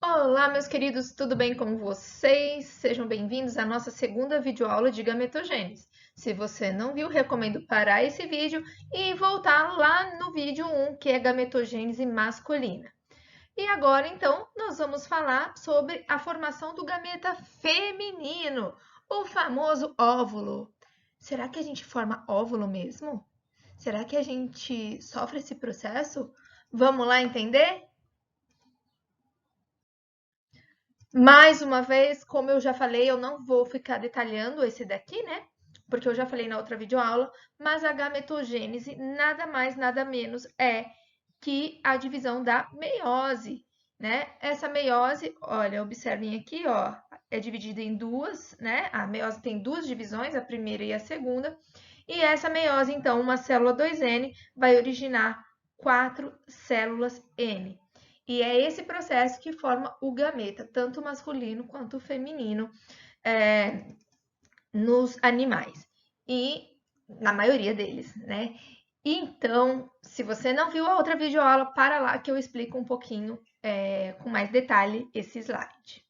Olá, meus queridos, tudo bem com vocês? Sejam bem-vindos à nossa segunda videoaula de gametogênese. Se você não viu, recomendo parar esse vídeo e voltar lá no vídeo 1, que é gametogênese masculina. E agora, então, nós vamos falar sobre a formação do gameta feminino, o famoso óvulo. Será que a gente forma óvulo mesmo? Será que a gente sofre esse processo? Vamos lá entender? Mais uma vez, como eu já falei, eu não vou ficar detalhando esse daqui, né? Porque eu já falei na outra videoaula, mas a gametogênese nada mais, nada menos é que a divisão da meiose, né? Essa meiose, olha, observem aqui, ó, é dividida em duas, né? A meiose tem duas divisões, a primeira e a segunda. E essa meiose, então, uma célula 2N vai originar 4 células N. E é esse processo que forma o gameta, tanto masculino quanto feminino, nos animais. E na maioria deles, né? Então, se você não viu a outra videoaula, para lá que eu explico um pouquinho com mais detalhe esse slide.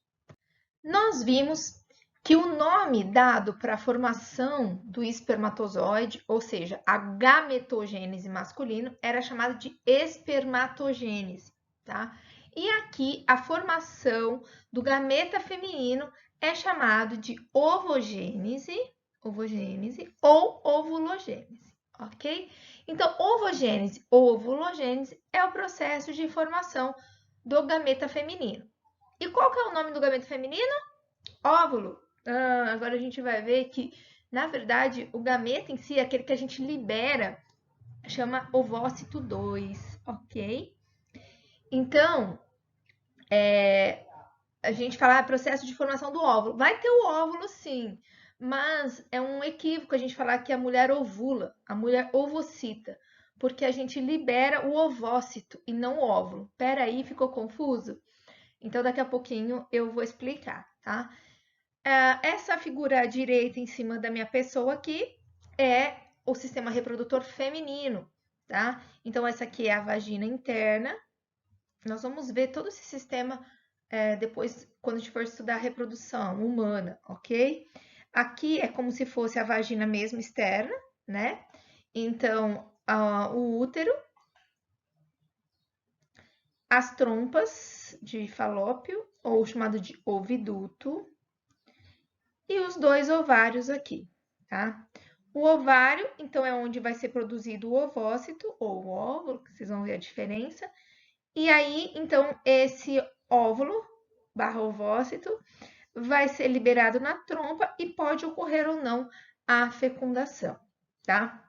Nós vimos que o nome dado para a formação do espermatozoide, ou seja, a gametogênese masculino, era chamado de espermatogênese, tá? E aqui a formação do gameta feminino é chamado de ovogênese, ou ovulogênese, ok? Então, ovogênese ou ovulogênese é o processo de formação do gameta feminino. E qual que é o nome do gameta feminino? Óvulo. Agora a gente vai ver que, na verdade, o gameta em si, aquele que a gente libera, chama ovócito 2, ok? Então, a gente fala processo de formação do óvulo. Vai ter o óvulo, sim, mas é um equívoco a gente falar que a mulher ovula, a mulher ovocita, porque a gente libera o ovócito e não o óvulo. Peraí, ficou confuso? Então, daqui a pouquinho eu vou explicar, tá? Essa figura à direita em cima da minha pessoa aqui é o sistema reprodutor feminino, tá? Então, essa aqui é a vagina interna. Nós vamos ver todo esse sistema depois, quando a gente for estudar a reprodução humana, ok? Aqui é como se fosse a vagina mesmo externa, né? Então, o útero, as trompas de falópio, ou chamado de oviduto, e os dois ovários aqui, tá? O ovário, então, é onde vai ser produzido o ovócito, ou o óvulo, que vocês vão ver a diferença. E aí, então, esse óvulo, barra ovócito, vai ser liberado na trompa e pode ocorrer ou não a fecundação, tá?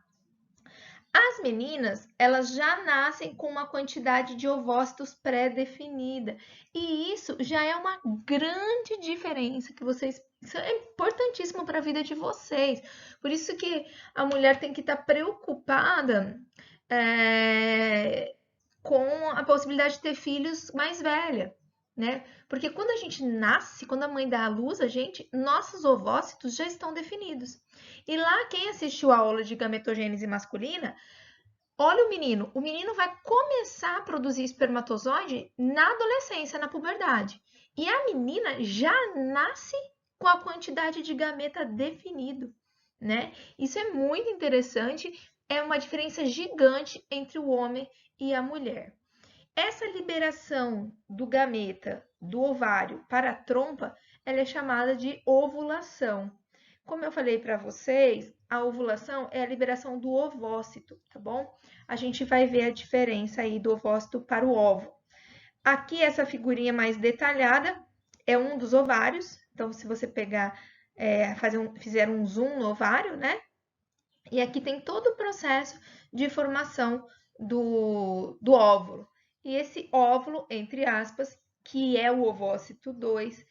As meninas, elas já nascem com uma quantidade de ovócitos pré-definida. E isso já é uma grande diferença que vocês. Isso é importantíssimo para a vida de vocês. Por isso que a mulher tem que estar preocupada com a possibilidade de ter filhos mais velha, né? Porque quando a gente nasce, quando a mãe dá à luz, nossos ovócitos já estão definidos. E lá, quem assistiu a aula de gametogênese masculina, olha o menino vai começar a produzir espermatozoide na adolescência, na puberdade. E a menina já nasce com a quantidade de gameta definido, né? Isso é muito interessante, é uma diferença gigante entre o homem e a mulher. Essa liberação do gameta do ovário para a trompa, ela é chamada de ovulação. Como eu falei para vocês, a ovulação é a liberação do ovócito, tá bom? A gente vai ver a diferença aí do ovócito para o óvulo. Aqui, essa figurinha mais detalhada é um dos ovários. Então, se você pegar, fizer um zoom no ovário, né? E aqui tem todo o processo de formação do óvulo. E esse óvulo, entre aspas, que é o ovócito 2,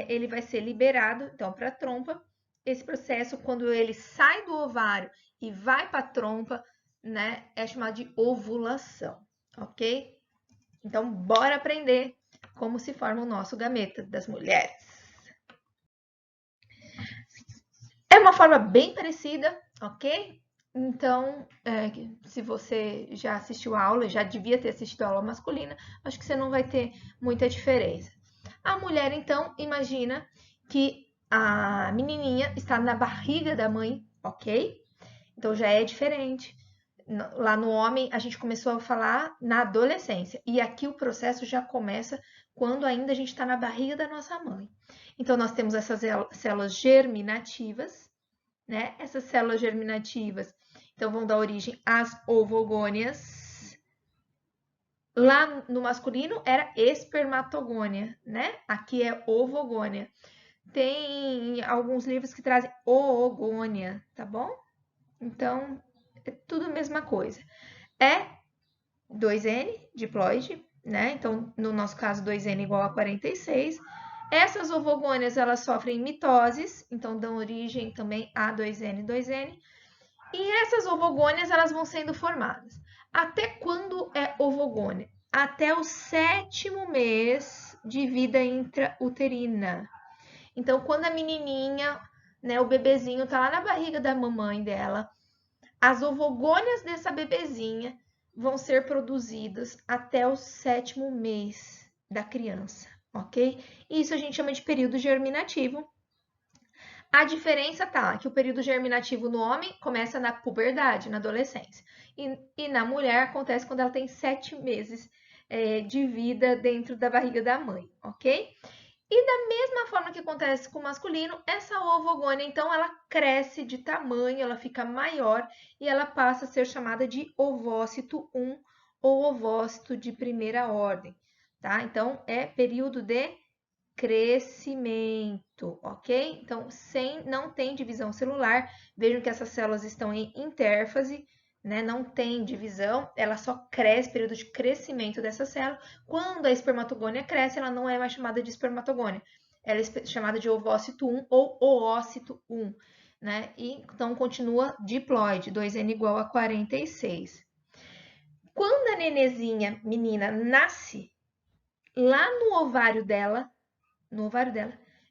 ele vai ser liberado, então, para a trompa. Esse processo, quando ele sai do ovário e vai para a trompa, né, é chamado de ovulação, ok? Então, bora aprender como se forma o nosso gameta das mulheres. É uma forma bem parecida, ok? Então, se você já assistiu a aula, já devia ter assistido a aula masculina, acho que você não vai ter muita diferença. A mulher, então, imagina que a menininha está na barriga da mãe, ok? Então já é diferente. Lá no homem, a gente começou a falar na adolescência. E aqui o processo já começa quando ainda a gente está na barriga da nossa mãe. Então, nós temos essas células germinativas, né? Essas células germinativas, então, vão dar origem às ovogônias. Lá no masculino era espermatogônia, né? Aqui é ovogônia. Tem alguns livros que trazem oogônia, tá bom? Então, é tudo a mesma coisa. É 2N, diploide, né? Então, no nosso caso, 2N igual a 46. Essas ovogônias, elas sofrem mitoses, então dão origem também a 2N, 2N. E essas ovogônias, elas vão sendo formadas. Até quando é ovogônia? Até o 7º mês de vida intrauterina. Então, quando a menininha, né, o bebezinho tá lá na barriga da mamãe dela, as ovogônias dessa bebezinha vão ser produzidas até o 7º mês da criança, ok? Isso a gente chama de período germinativo. A diferença tá que o período germinativo no homem começa na puberdade, na adolescência. E na mulher acontece quando ela tem 7 meses de vida dentro da barriga da mãe, ok? E da mesma forma que acontece com o masculino, essa ovogônia, então, ela cresce de tamanho, ela fica maior e ela passa a ser chamada de ovócito 1 ou ovócito de primeira ordem, tá? Então, é período de crescimento, ok? Então, não tem divisão celular. Vejam que essas células estão em intérfase, né? Não tem divisão, ela só cresce, período de crescimento dessa célula. Quando a espermatogônia cresce, ela não é mais chamada de espermatogônia, ela é chamada de ovócito 1 ou oócito 1, né? E então continua diploide, 2N igual a 46. Quando a nenezinha, menina, nasce, lá no ovário dela,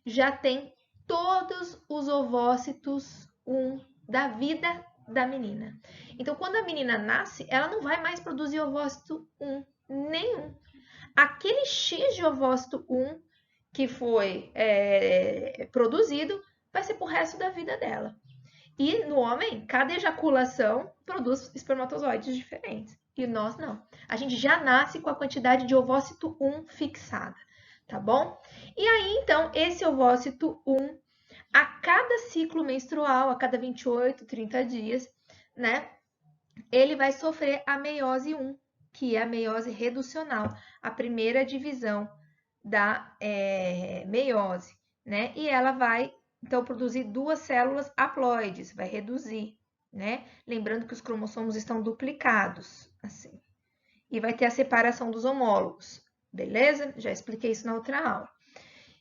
já tem todos os ovócitos 1 da vida da menina. Então, quando a menina nasce, ela não vai mais produzir ovócito 1 nenhum. Aquele X de ovócito 1 que foi produzido vai ser pro resto da vida dela. E no homem, cada ejaculação produz espermatozoides diferentes. E nós não. A gente já nasce com a quantidade de ovócito 1 fixada, tá bom? E aí, então, esse ovócito 1, a cada ciclo menstrual, a cada 28, 30 dias, né? Ele vai sofrer a meiose 1, que é a meiose reducional, a primeira divisão da meiose, né? E ela vai, então, produzir 2 células haploides, vai reduzir, né? Lembrando que os cromossomos estão duplicados, assim. E vai ter a separação dos homólogos, beleza? Já expliquei isso na outra aula.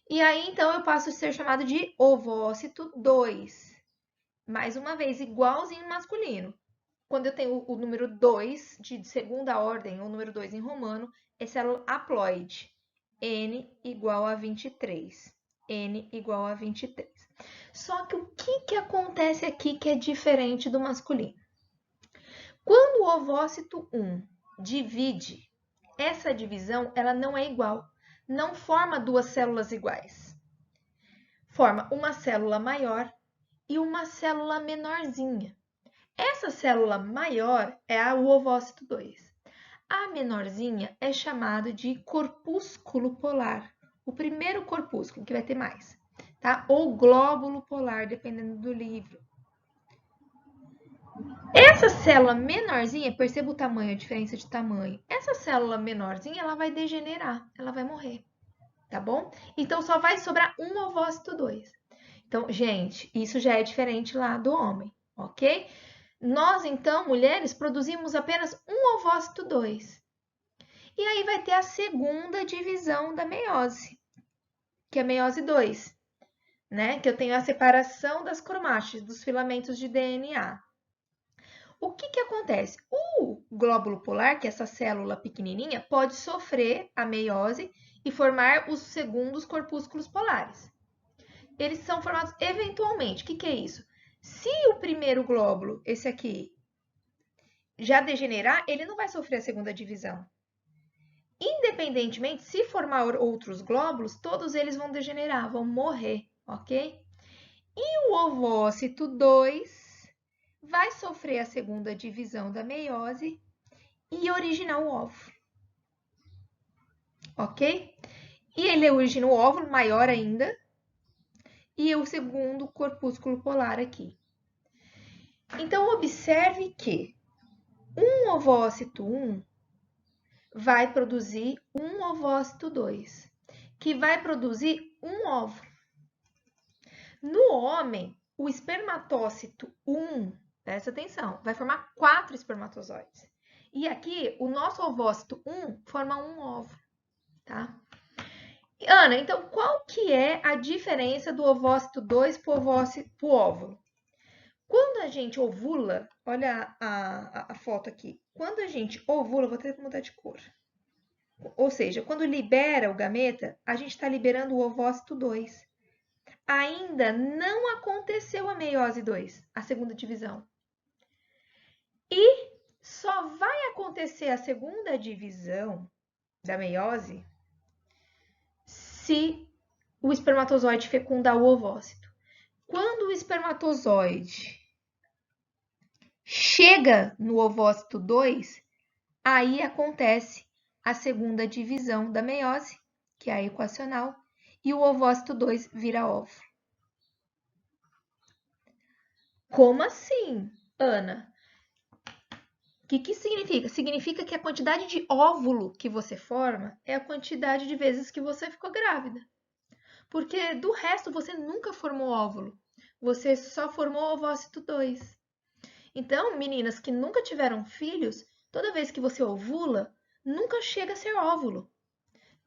E aí, então, eu passo a ser chamado de ovócito 2. Mais uma vez, igualzinho masculino. Quando eu tenho o número 2 de segunda ordem, ou número 2 em romano, é célula haploide. N igual a 23. N igual a 23. Só que o que acontece aqui que é diferente do masculino? Quando o ovócito 1 divide, essa divisão ela não é igual. Não forma 2 células iguais. Forma uma célula maior e uma célula menorzinha. Essa célula maior é o ovócito 2. A menorzinha é chamada de corpúsculo polar. O primeiro corpúsculo, que vai ter mais, tá? Ou glóbulo polar, dependendo do livro. Essa célula menorzinha, perceba o tamanho, a diferença de tamanho. Essa célula menorzinha, ela vai degenerar, ela vai morrer, tá bom? Então, só vai sobrar um ovócito 2. Então, gente, isso já é diferente lá do homem, ok? Nós, então, mulheres, produzimos apenas um ovócito 2. E aí vai ter a segunda divisão da meiose, que é a meiose 2, né? Que eu tenho a separação das cromátides, dos filamentos de DNA. O que acontece? O glóbulo polar, que é essa célula pequenininha, pode sofrer a meiose e formar os segundos corpúsculos polares. Eles são formados eventualmente. O que é isso? Se o primeiro glóbulo, esse aqui, já degenerar, ele não vai sofrer a segunda divisão. Independentemente, se formar outros glóbulos, todos eles vão degenerar, vão morrer, ok? E o ovócito 2 vai sofrer a segunda divisão da meiose e originar o óvulo, ok? E ele origina o óvulo maior ainda e o segundo corpúsculo polar aqui. Então, observe que um ovócito 1 vai produzir um ovócito 2, que vai produzir um óvulo. No homem, o espermatócito 1, presta atenção, vai formar 4 espermatozoides. E aqui, o nosso ovócito 1 forma um óvulo, tá? Ana, então qual que é a diferença do ovócito 2 para o óvulo? Quando a gente ovula, olha a foto aqui. Quando a gente ovula, vou ter que mudar de cor. Ou seja, quando libera o gameta, a gente está liberando o ovócito 2. Ainda não aconteceu a meiose 2, a segunda divisão. E só vai acontecer a segunda divisão da meiose se o espermatozoide fecundar o ovócito. Quando o espermatozoide chega no ovócito 2, aí acontece a segunda divisão da meiose, que é a equacional, e o ovócito 2 vira óvulo. Como assim, Ana? O que significa? Significa que a quantidade de óvulo que você forma é a quantidade de vezes que você ficou grávida. Porque do resto você nunca formou óvulo. Você só formou ovócito 2. Então, meninas que nunca tiveram filhos, toda vez que você ovula, nunca chega a ser óvulo.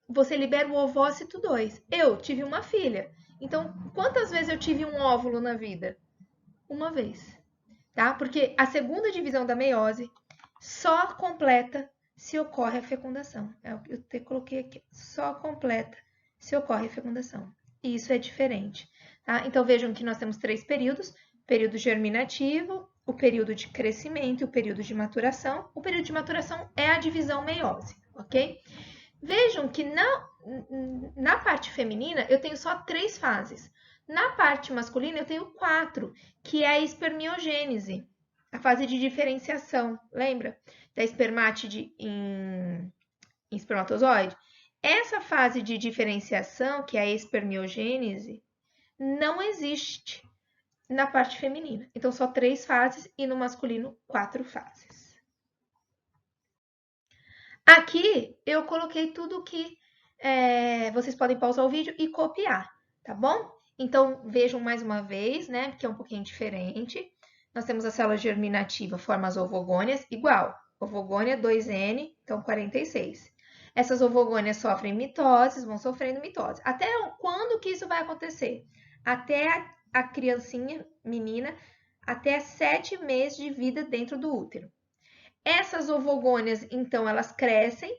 Você libera o ovócito 2. Eu tive uma filha. Então, quantas vezes eu tive um óvulo na vida? Uma vez. Tá? Porque a segunda divisão da meiose só completa se ocorre a fecundação. Eu te coloquei aqui, só completa se ocorre a fecundação. E isso é diferente. Tá? Então, vejam que nós temos 3 períodos. Período germinativo, o período de crescimento e o período de maturação. O período de maturação é a divisão meiose, ok? Vejam que na parte feminina eu tenho só 3 fases. Na parte masculina eu tenho 4, que é a espermiogênese, a fase de diferenciação, lembra? Da espermátide em espermatozoide. Essa fase de diferenciação, que é a espermiogênese, não existe na parte feminina. Então, só 3 fases e no masculino, 4 fases. Aqui eu coloquei tudo que vocês podem pausar o vídeo e copiar, tá bom? Então, vejam mais uma vez, né? Porque é um pouquinho diferente. Nós temos a célula germinativa, forma as ovogônias, igual. Ovogônia 2N, então 46. Essas ovogônias sofrem mitoses, vão sofrendo mitose. Até quando que isso vai acontecer? Até a criancinha, menina, até 7 meses de vida dentro do útero. Essas ovogônias, então, elas crescem,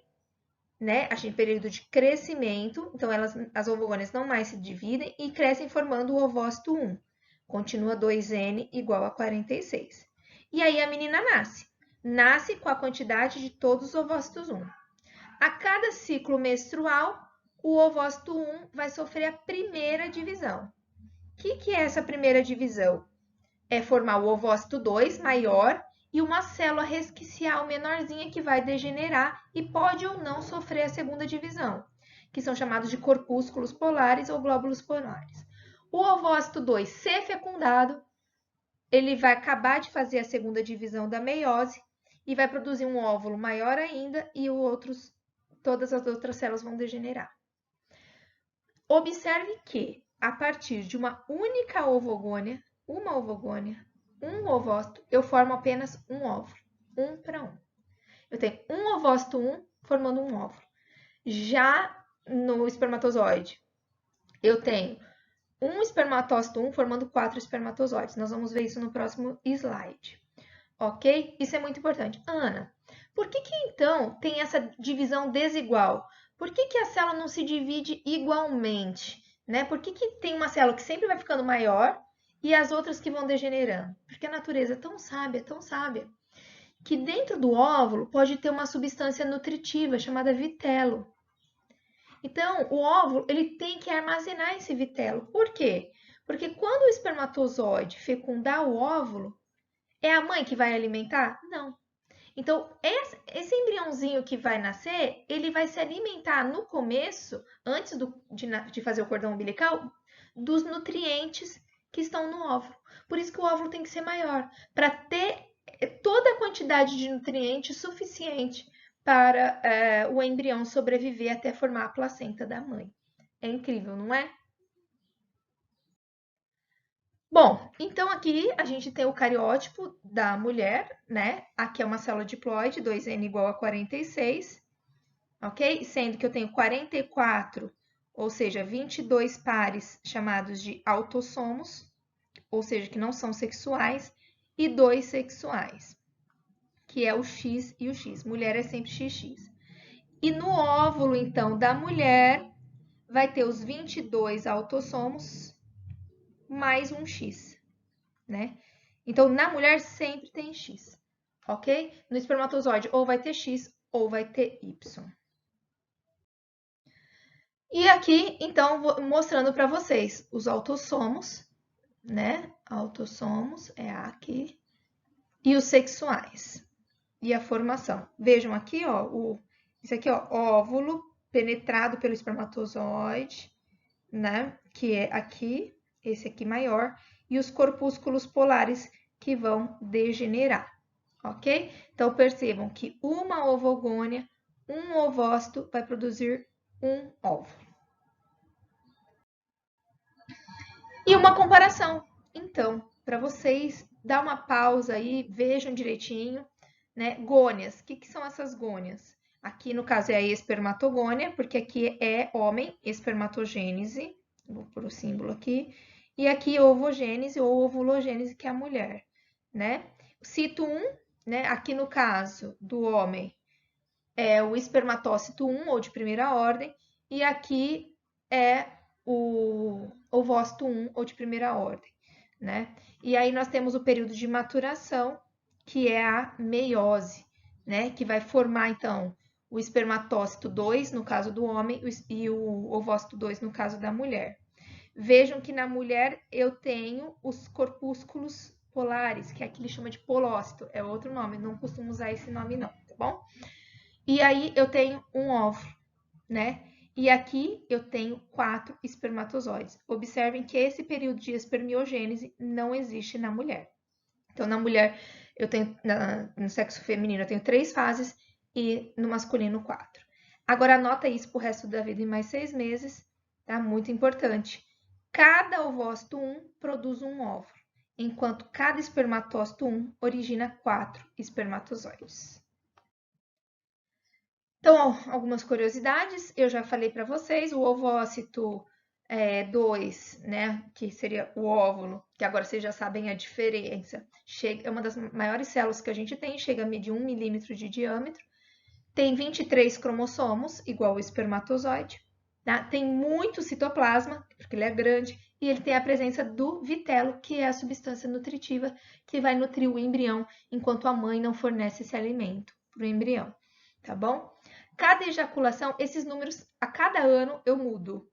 né? A gente tem período de crescimento, então as ovogônias não mais se dividem e crescem formando o ovócito 1. Continua 2N igual a 46. E aí a menina nasce. Nasce com a quantidade de todos os ovócitos 1. A cada ciclo menstrual, o ovócito 1 vai sofrer a primeira divisão. O que é essa primeira divisão? É formar o ovócito 2 maior e uma célula resquicial menorzinha que vai degenerar e pode ou não sofrer a segunda divisão, que são chamados de corpúsculos polares ou glóbulos polares. O ovócito 2 ser fecundado, ele vai acabar de fazer a segunda divisão da meiose e vai produzir um óvulo maior ainda e todas as outras células vão degenerar. Observe que, a partir de uma única ovogônia, um ovócito, eu formo apenas um óvulo, 1 para 1. Eu tenho um ovócito 1 formando um óvulo. Já no espermatozoide, eu tenho um espermatócito 1 formando 4 espermatozoides. Nós vamos ver isso no próximo slide. Ok? Isso é muito importante. Ana, por que então tem essa divisão desigual? Por que a célula não se divide igualmente? Né? Por que tem uma célula que sempre vai ficando maior e as outras que vão degenerando? Porque a natureza é tão sábia, tão sábia, que dentro do óvulo pode ter uma substância nutritiva chamada vitelo. Então, o óvulo ele tem que armazenar esse vitelo. Por quê? Porque quando o espermatozoide fecundar o óvulo, é a mãe que vai alimentar? Não. Então, esse embriãozinho que vai nascer, ele vai se alimentar no começo, antes de fazer o cordão umbilical, dos nutrientes que estão no óvulo. Por isso que o óvulo tem que ser maior, para ter toda a quantidade de nutrientes suficiente para o embrião sobreviver até formar a placenta da mãe. É incrível, não é? Bom, então aqui a gente tem o cariótipo da mulher, né? Aqui é uma célula diploide, 2N igual a 46, ok? Sendo que eu tenho 44, ou seja, 22 pares chamados de autossomos, ou seja, que não são sexuais, e 2 sexuais, que é o X e o X. Mulher é sempre XX. E no óvulo, então, da mulher, vai ter os 22 autossomos mais um X, né? Então, na mulher sempre tem X, ok? No espermatozoide ou vai ter X ou vai ter Y. E aqui, então, vou mostrando para vocês os autossomos, né? Autossomos é aqui. E os sexuais. E a formação. Vejam aqui, ó, isso aqui, ó, óvulo penetrado pelo espermatozoide, né? Que é aqui, esse aqui maior, e os corpúsculos polares que vão degenerar, ok? Então, percebam que uma ovogônia, um ovócito vai produzir um óvulo. E uma comparação. Então, para vocês, dá uma pausa aí, vejam direitinho, né? Gônias, o que são essas gônias? Aqui, no caso, é a espermatogônia, porque aqui é homem, espermatogênese, vou pôr o símbolo aqui, e aqui ovogênese ou ovulogênese, que é a mulher, né? Cito 1, né? Aqui no caso do homem, é o espermatócito 1, ou de primeira ordem, e aqui é o ovócito 1, ou de primeira ordem, né? E aí nós temos o período de maturação, que é a meiose, né? Que vai formar, então, o espermatócito 2, no caso do homem, e o ovócito 2, no caso da mulher. Vejam que na mulher eu tenho os corpúsculos polares, que aqui ele chama de polócito, é outro nome, não costumo usar esse nome não, tá bom? E aí eu tenho um óvulo, né? E aqui eu tenho 4 espermatozoides. Observem que esse período de espermiogênese não existe na mulher. Então, na mulher, eu tenho, no sexo feminino, eu tenho 3 fases e no masculino 4. Agora, anota isso pro resto da vida em mais 6 meses, tá? Muito importante. Cada ovócito 1 produz um óvulo, enquanto cada espermatócito 1 origina 4 espermatozoides. Então, algumas curiosidades, eu já falei para vocês, o ovócito 2, né, que seria o óvulo, que agora vocês já sabem a diferença, é uma das maiores células que a gente tem, chega a medir 1 milímetro de diâmetro, tem 23 cromossomos, igual o espermatozoide, tá? Tem muito citoplasma, porque ele é grande, e ele tem a presença do vitelo, que é a substância nutritiva que vai nutrir o embrião, enquanto a mãe não fornece esse alimento para o embrião, tá bom? Cada ejaculação, esses números, a cada ano eu mudo.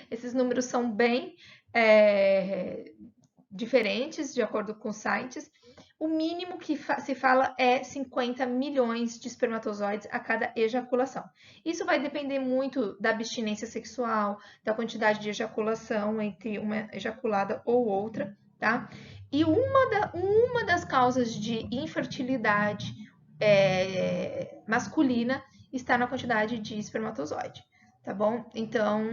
Esses números são bem diferentes, de acordo com os sites. O mínimo que se fala é 50 milhões de espermatozoides a cada ejaculação. Isso vai depender muito da abstinência sexual, da quantidade de ejaculação entre uma ejaculada ou outra, tá? E uma das causas de infertilidade masculina está na quantidade de espermatozoide, tá bom? Então,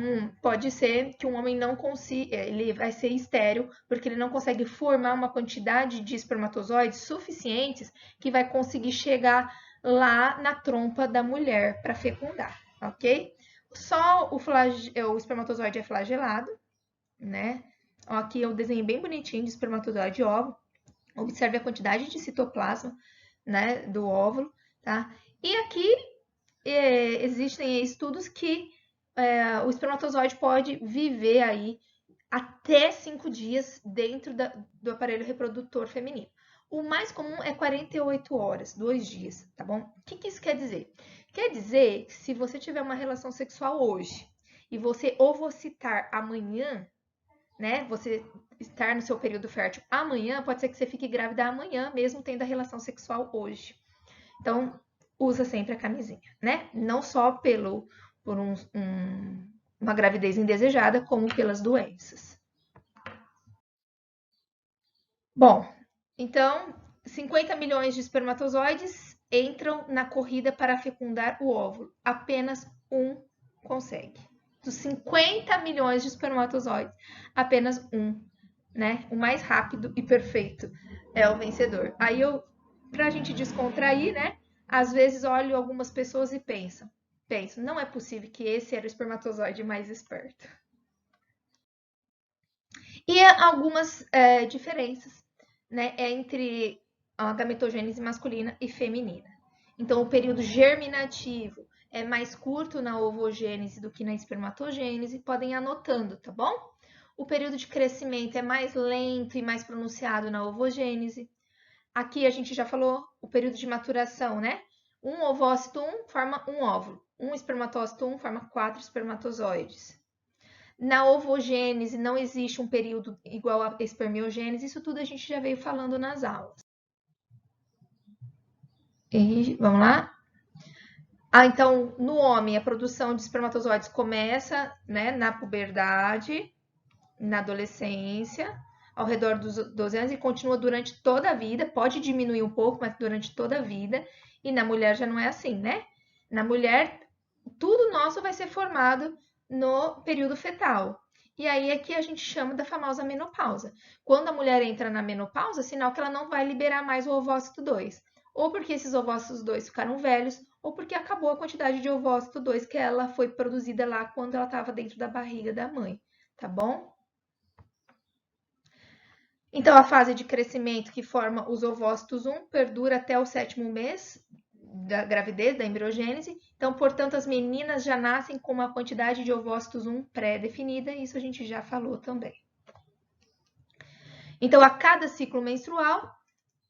pode ser que um homem não consiga, ele vai ser estéril, porque ele não consegue formar uma quantidade de espermatozoides suficientes que vai conseguir chegar lá na trompa da mulher para fecundar, ok? Só o espermatozoide é flagelado, né? Aqui eu desenhei bem bonitinho de espermatozoide e óvulo. Observe a quantidade de citoplasma, né, do óvulo, tá? E aqui existem estudos que o espermatozoide pode viver aí até 5 dias dentro do aparelho reprodutor feminino. O mais comum é 48 horas, 2 dias, tá bom? O que isso quer dizer? Quer dizer que se você tiver uma relação sexual hoje e você ovocitar amanhã, né? Você estar no seu período fértil amanhã, pode ser que você fique grávida amanhã, mesmo tendo a relação sexual hoje. Então, usa sempre a camisinha, né? Não só por uma gravidez indesejada, como pelas doenças. Bom, então, 50 milhões de espermatozoides entram na corrida para fecundar o óvulo. Apenas um consegue. Dos 50 milhões de espermatozoides, apenas um, né? O mais rápido e perfeito é o vencedor. Aí pra gente descontrair, né? Às vezes olho algumas pessoas e penso, não é possível que esse era o espermatozoide mais esperto. E algumas diferenças, né, entre a gametogênese masculina e feminina. Então, o período germinativo é mais curto na ovogênese do que na espermatogênese, podem ir anotando, tá bom? O período de crescimento é mais lento e mais pronunciado na ovogênese. Aqui a gente já falou o período de maturação, né? Um ovócito 1 forma um óvulo, um espermatócito 1 forma 4 espermatozoides. Na ovogênese não existe um período igual à espermiogênese, isso tudo a gente já veio falando nas aulas. E vamos lá? Então, no homem, a produção de espermatozoides começa, né, na puberdade, na adolescência, ao redor dos 12 anos e continua durante toda a vida. Pode diminuir um pouco, mas durante toda a vida. E na mulher já não é assim, né? Na mulher, tudo nosso vai ser formado no período fetal. E aí aqui a gente chama da famosa menopausa. Quando a mulher entra na menopausa, sinal que ela não vai liberar mais o ovócito 2. Ou porque esses ovócitos 2 ficaram velhos, ou porque acabou a quantidade de ovócito 2 que ela foi produzida lá quando ela estava dentro da barriga da mãe, tá bom? Então, a fase de crescimento que forma os ovócitos 1 perdura até o 7º mês da gravidez, da embriogênese. Então, portanto, as meninas já nascem com uma quantidade de ovócitos 1 pré-definida, isso a gente já falou também. Então, a cada ciclo menstrual,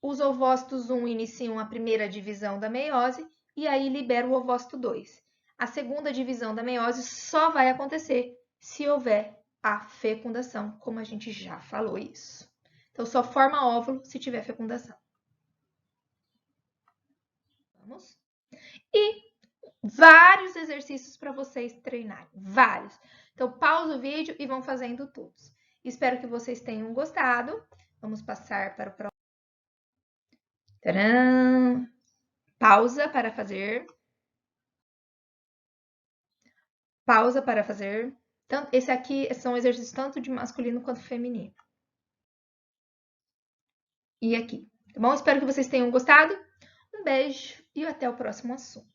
os ovócitos 1 iniciam a primeira divisão da meiose e aí libera o ovócito 2. A segunda divisão da meiose só vai acontecer se houver a fecundação, como a gente já falou isso. Então, só forma óvulo se tiver fecundação. Vamos? E vários exercícios para vocês treinarem. Vários. Então, pausa o vídeo e vão fazendo todos. Espero que vocês tenham gostado. Vamos passar para o próximo. Tcharam! Pausa para fazer. Pausa para fazer. Esse aqui são exercícios tanto de masculino quanto feminino. E aqui, tá bom? Espero que vocês tenham gostado. Um beijo e até o próximo assunto.